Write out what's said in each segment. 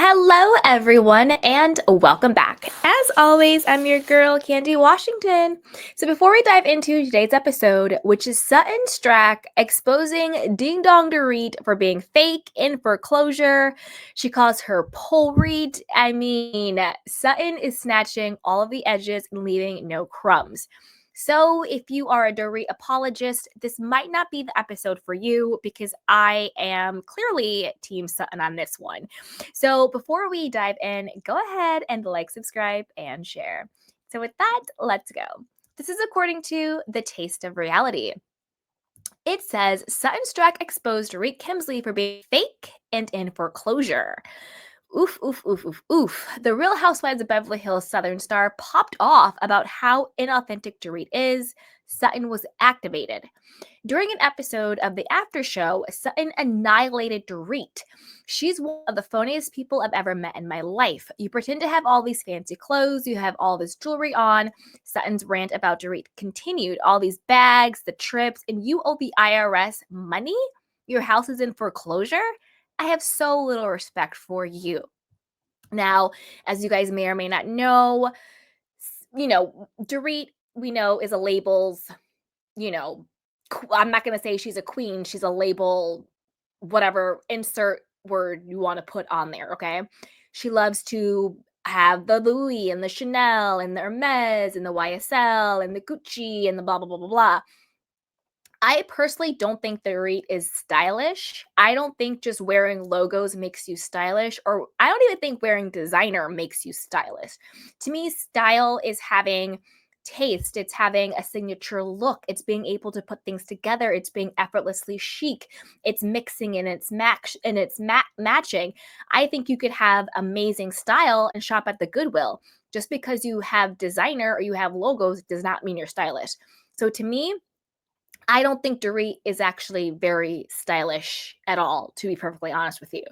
Hello, everyone, and welcome back. As always, I'm your girl, Candy Washington. So, before we dive into today's episode, which is Sutton Stracke exposing Ding Dong Dorit for being fake in Foreclosure, she calls her pole read. Sutton is snatching all of the edges and leaving no crumbs. So, if you are a Dorit apologist, this might not be the episode for you because I am clearly Team Sutton on this one. So before we dive in, go ahead and like, subscribe, and share. So with that, let's go. This is according to The Taste of Reality. It says Sutton Stracke exposed Dorit Kemsley for being fake and in foreclosure. Oof, oof, oof, oof, oof. The Real Housewives of Beverly Hills Southern star popped off about how inauthentic Dorit is. Sutton was activated. During an episode of the after show, Sutton annihilated Dorit. She's one of the phoniest people I've ever met in my life. You pretend to have all these fancy clothes, you have all this jewelry on. Sutton's rant about Dorit continued. All these bags, the trips, and you owe the IRS money? Your house is in foreclosure? I have so little respect for you. Now, as you guys may or may not know, Dorit, we know, is a labels, I'm not going to say she's a queen. She's a label, whatever, insert word you want to put on there, okay? She loves to have the Louis and the Chanel and the Hermes and the YSL and the Gucci and the blah, blah, blah, blah, blah. I personally don't think Dorit is stylish. I don't think just wearing logos makes you stylish, or I don't even think wearing designer makes you stylish. To me, style is having taste, it's having a signature look, it's being able to put things together, it's being effortlessly chic, it's mixing and it's matching. I think you could have amazing style and shop at the Goodwill. Just because you have designer or you have logos does not mean you're stylish. So to me, I don't think Dorit is actually very stylish at all, to be perfectly honest with you.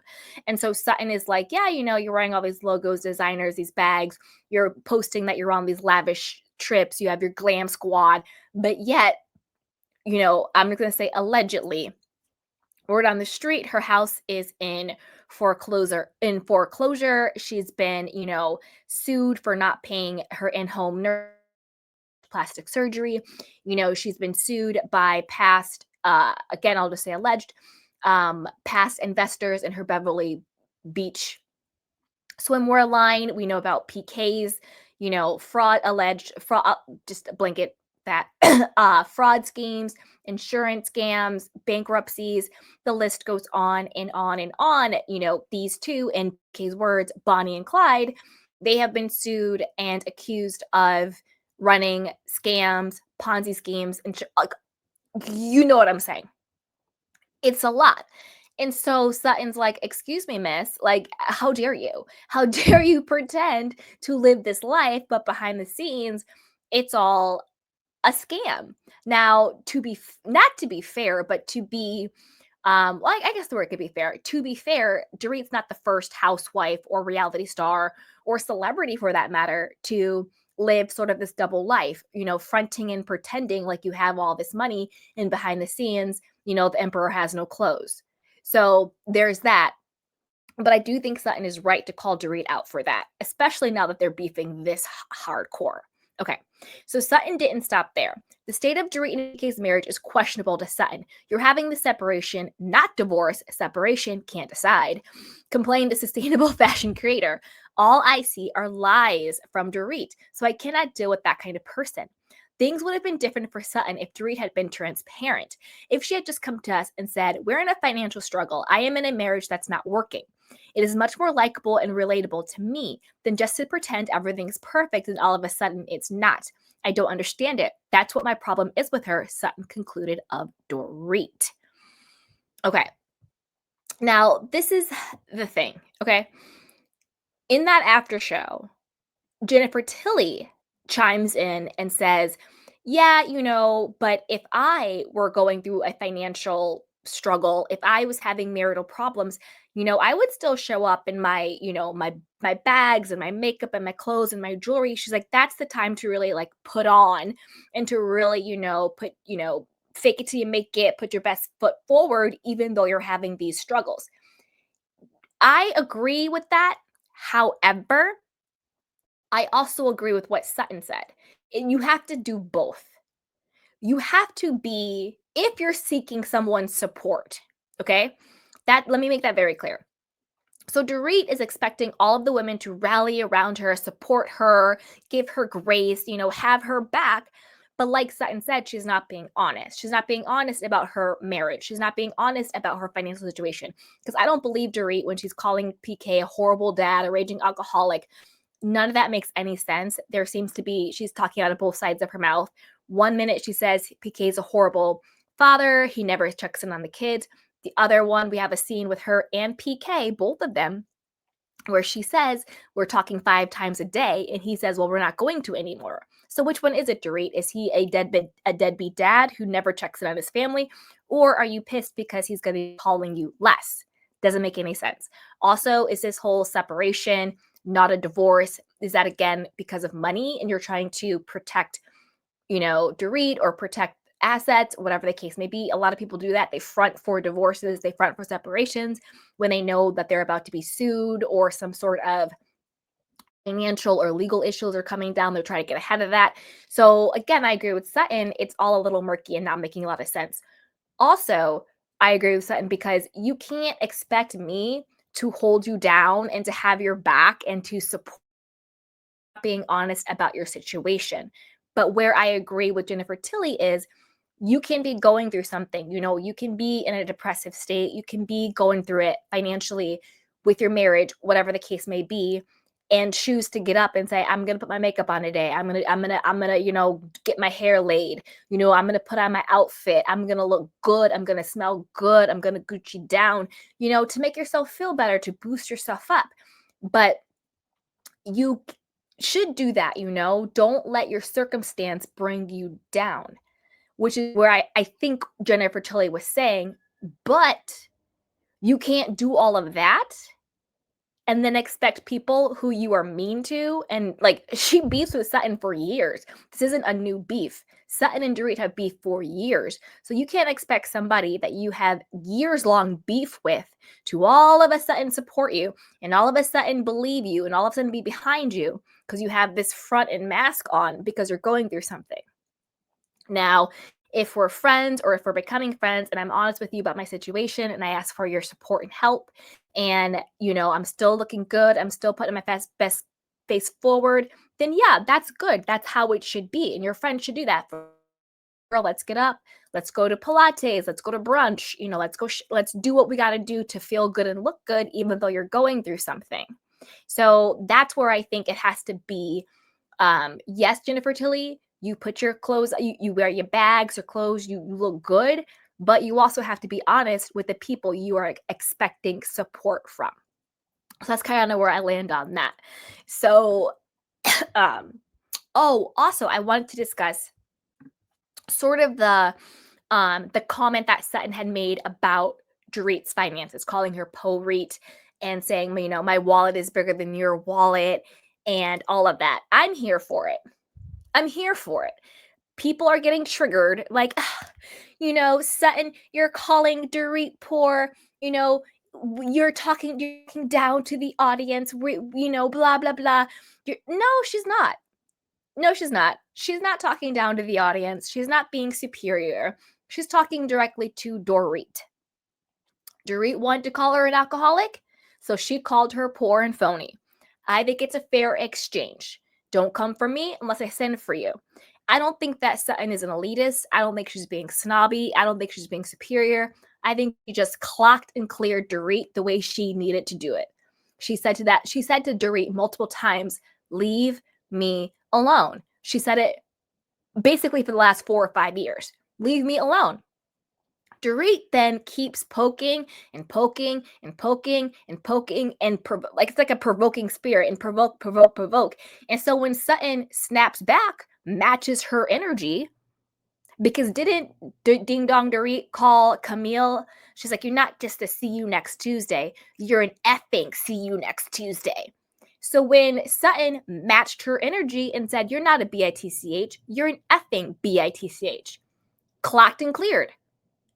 And so Sutton is like, yeah, you're wearing all these logos, designers, these bags, you're posting that you're on these lavish trips, you have your glam squad, but yet, I'm just going to say allegedly, word on the street, her house is in foreclosure. She's been, sued for not paying her in-home nurse plastic surgery. She's been sued by past, again, I'll just say alleged, past investors in her Beverly Beach swimwear line. We know about PK's, alleged fraud, just blanket that, fraud schemes, insurance scams, bankruptcies. The list goes on and on and on. These two, in PK's words, Bonnie and Clyde, they have been sued and accused of running scams, Ponzi schemes, and you know what I'm saying. It's a lot. And so Sutton's like, excuse me, miss, like, how dare you? How dare you pretend to live this life, but behind the scenes, it's all a scam. Now, not to be fair, but to be, I guess the word could be fair. To be fair, Dorit's not the first housewife or reality star or celebrity for that matter to live sort of this double life, fronting and pretending like you have all this money, and behind the scenes, the emperor has no clothes. So there's that. But I do think Sutton is right to call Dorit out for that, especially now that they're beefing this hardcore. Okay, so Sutton didn't stop there. The state of Dorit and PK's marriage is questionable to Sutton. You're having the separation, not divorce. Separation, can't decide. Complained a sustainable fashion creator. All I see are lies from Dorit, so I cannot deal with that kind of person. Things would have been different for Sutton if Dorit had been transparent. If she had just come to us and said, we're in a financial struggle. I am in a marriage that's not working. It is much more likable and relatable to me than just to pretend everything's perfect and all of a sudden it's not. I don't understand it. That's what my problem is with her, Sutton concluded of Dorit. Okay. Now, this is the thing, okay? In that after show, Jennifer Tilly chimes in and says, yeah, but if I were going through a financial struggle, if I was having marital problems, I would still show up in my, my bags and my makeup and my clothes and my jewelry. She's like, that's the time to really like put on and to really, put, fake it till you make it, put your best foot forward, even though you're having these struggles. I agree with that However, I also agree with what Sutton said. You have to do both. You have to be, if you're seeking someone's support, okay? Let me make that very clear. So Dorit is expecting all of the women to rally around her, support her, give her grace, have her back. But like Sutton said, she's not being honest. She's not being honest about her marriage. She's not being honest about her financial situation. Because I don't believe Dorit when she's calling PK a horrible dad, a raging alcoholic. None of that makes any sense. There seems to be, she's talking out of both sides of her mouth. One minute she says PK is a horrible father. He never checks in on the kids. The other one, we have a scene with her and PK, both of them, where she says, we're talking 5 times a day. And he says, well, we're not going to anymore. So which one is it, Dorit? Is he a deadbeat dad who never checks in on his family? Or are you pissed because he's going to be calling you less? Doesn't make any sense. Also, is this whole separation not a divorce? Is that again because of money and you're trying to protect, Dorit, or protect assets, whatever the case may be? A lot of people do that. They front for divorces, they front for separations when they know that they're about to be sued or some sort of financial or legal issues are coming down. They're trying to get ahead of that. So again, I agree with Sutton. It's all a little murky and not making a lot of sense. Also, I agree with Sutton because you can't expect me to hold you down and to have your back and to support being honest about your situation. But where I agree with Jennifer Tilly is you can be going through something, you can be in a depressive state, you can be going through it financially with your marriage, whatever the case may be, and choose to get up and say, I'm going to put my makeup on today. I'm going to get my hair laid. I'm going to put on my outfit. I'm going to look good. I'm going to smell good. I'm going to Gucci down, to make yourself feel better, to boost yourself up. But you should do that, don't let your circumstance bring you down, which is where I think Jennifer Tilly was saying, but you can't do all of that and then expect people who you are mean to. And like, she beefs with Sutton for years. This isn't a new beef. Sutton and Dorit have beef for years. So you can't expect somebody that you have years long beef with to all of a sudden support you and all of a sudden believe you and all of a sudden be behind you because you have this front and mask on because you're going through something. Now, if we're friends or if we're becoming friends and I'm honest with you about my situation and I ask for your support and help and, I'm still looking good, I'm still putting my best face forward, then yeah, that's good. That's how it should be. And your friend should do that. Girl, let's get up. Let's go to Pilates. Let's go to brunch. Let's do what we got to do to feel good and look good, even though you're going through something. So that's where I think it has to be. Yes, Jennifer Tilly, you put your clothes, you wear your bags or clothes, you look good, but you also have to be honest with the people you are expecting support from. So that's kind of where I land on that. So, also I wanted to discuss sort of the comment that Sutton had made about Dorit's finances, calling her Poreet and saying, my wallet is bigger than your wallet and all of that. I'm here for it. People are getting triggered. Like, Sutton, you're calling Dorit poor. You're talking down to the audience. Blah, blah, blah. No, she's not. No, she's not. She's not talking down to the audience. She's not being superior. She's talking directly to Dorit. Dorit wanted to call her an alcoholic, so she called her poor and phony. I think it's a fair exchange. Don't come for me unless I send for you. I don't think that Sutton is an elitist. I don't think she's being snobby. I don't think she's being superior. I think she just clocked and cleared Dorit the way she needed to do it. She said to Dorit multiple times, leave me alone. She said it basically for the last 4 or 5 years. Leave me alone. Dorit then keeps poking and poking and poking and poking and like it's like a provoking spirit and provoke. And so when Sutton snaps back, matches her energy, because didn't Ding Dong Dorit call Camille? She's like, you're not just a see you next Tuesday, you're an effing see you next Tuesday. So when Sutton matched her energy and said, you're not a bitch, you're an effing bitch, clocked and cleared.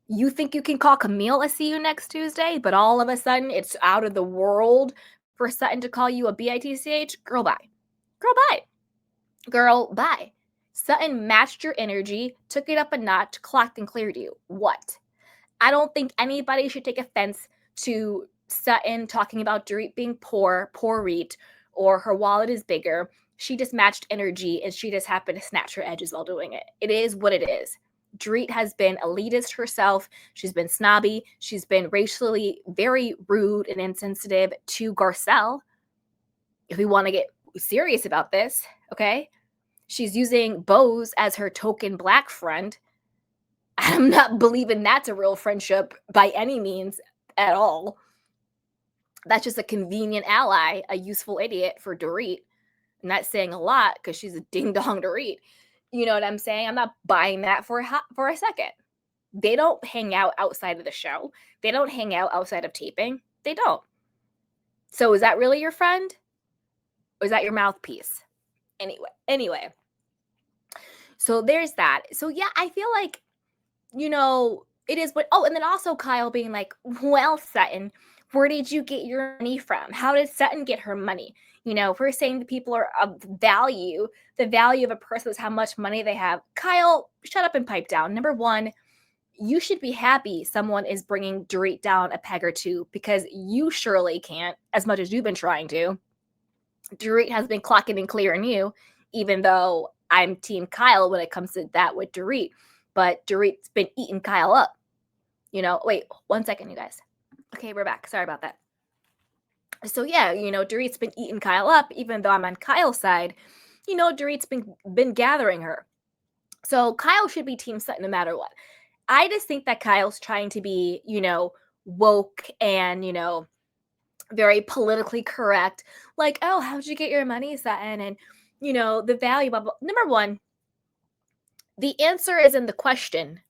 You think you can call Camille a see you next Tuesday, but all of a sudden it's out of the world for Sutton to call you a bitch, girl, bye. Girl, bye. Girl, bye. Sutton matched your energy, took it up a notch, clocked and cleared you. What? I don't think anybody should take offense to Sutton talking about Dorit being poor Reet, or her wallet is bigger. She just matched energy and she just happened to snatch her edges while doing it. It is what it is. Dorit has been elitist herself. She's been snobby. She's been racially very rude and insensitive to Garcelle. If we want to get serious about this, okay? She's using Bose as her token black friend. I'm not believing that's a real friendship by any means at all. That's just a convenient ally, a useful idiot for Dorit. And that's saying a lot because she's a ding dong Dorit. You know what I'm saying? I'm not buying that for a second. They don't hang out outside of the show. They don't hang out outside of taping. They don't. So is that really your friend? Or is that your mouthpiece? Anyway. So there's that. So yeah, I feel like, it is what, and then also Kyle being like, well, Sutton, where did you get your money from? How did Sutton get her money? If we're saying the people are of value, the value of a person is how much money they have. Kyle, shut up and pipe down. Number one, you should be happy someone is bringing Dorit down a peg or two, because you surely can't, as much as you've been trying to. Dorit has been clocking and clearing you, even though I'm team Kyle when it comes to that with Dorit. But Dorit's been eating Kyle up. Wait, 1 second, you guys. Okay, we're back. Sorry about that. So yeah, Dorit's been eating Kyle up, even though I'm on Kyle's side. Dorit's been gathering her. So Kyle should be Team Sutton no matter what. I just think that Kyle's trying to be, woke and, very politically correct. Like, oh, how'd you get your money, Sutton? And, the value, blah, blah. Number one, the answer is in the question.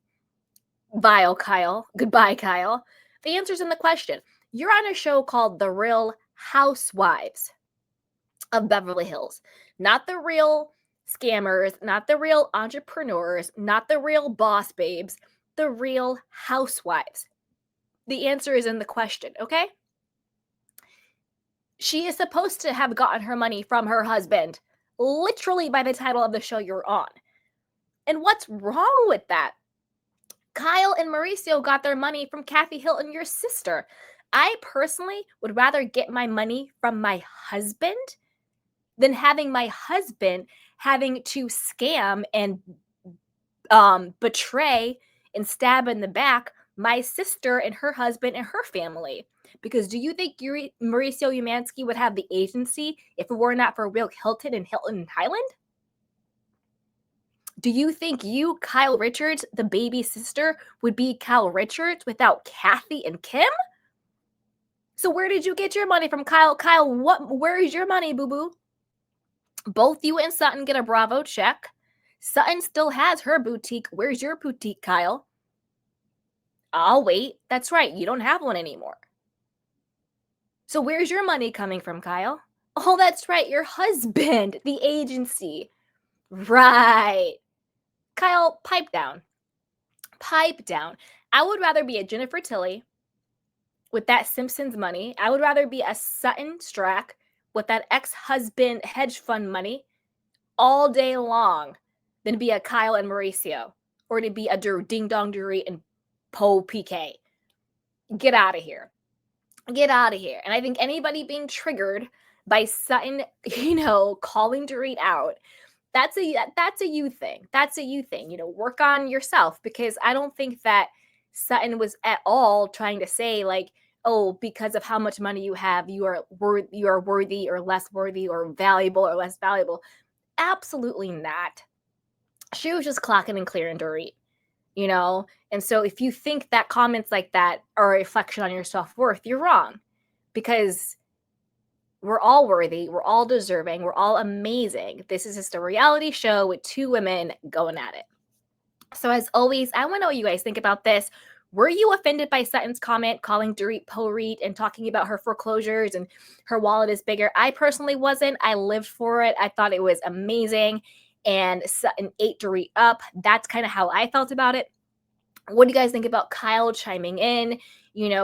Vile Kyle. Goodbye, Kyle. The answer's in the question. You're on a show called The Real Housewives of Beverly Hills. Not the real scammers, not the real entrepreneurs, not the real boss babes, the Real Housewives. The answer is in the question, okay? She is supposed to have gotten her money from her husband, literally by the title of the show you're on. And what's wrong with that? Kyle and Mauricio got their money from Kathy Hilton, your sister. I personally would rather get my money from my husband than having my husband having to scam and betray and stab in the back my sister and her husband and her family. Because do you think Mauricio Umansky would have the agency if it were not for Will Hilton and Highland? Do you think you, Kyle Richards, the baby sister, would be Kyle Richards without Kathy and Kim? So where did you get your money from, Kyle? Kyle, where is your money, boo-boo? Both you and Sutton get a Bravo check. Sutton still has her boutique. Where's your boutique, Kyle? I'll wait. That's right. You don't have one anymore. So where's your money coming from, Kyle? Oh, that's right. Your husband, the agency. Right. Kyle, pipe down. Pipe down. I would rather be a Jennifer Tilly with that Simpsons money. I would rather be a Sutton Stracke with that ex-husband hedge fund money all day long than be a Kyle and Mauricio, or to be a Ding Dong Dorit and Poe PK. Get out of here. Get out of here. And I think anybody being triggered by Sutton, calling Dorit out, that's a you thing. That's a you thing. Work on yourself, because I don't think that Sutton was at all trying to say like, oh, because of how much money you have, you are worthy or less worthy, or valuable or less valuable. Absolutely not. She was just clocking and clearing Dorit, And so if you think that comments like that are a reflection on your self-worth, you're wrong, because we're all worthy. We're all deserving. We're all amazing. This is just a reality show with two women going at it. So as always, I want to know what you guys think about this. Were you offended by Sutton's comment calling Dorit Poreet and talking about her foreclosures and her wallet is bigger? I personally wasn't. I lived for it. I thought it was amazing. And Sutton ate Dorit up. That's kind of how I felt about it. What do you guys think about Kyle chiming in?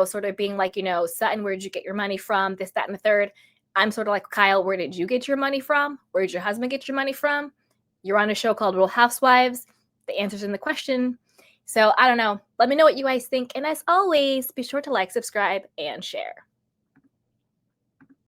Sort of being like, Sutton, where did you get your money from? This, that, and the third. I'm sort of like, Kyle, where did you get your money from? Where did your husband get your money from? You're on a show called Real Housewives. The answer's in the question. So I don't know. Let me know what you guys think. And as always, be sure to like, subscribe, and share.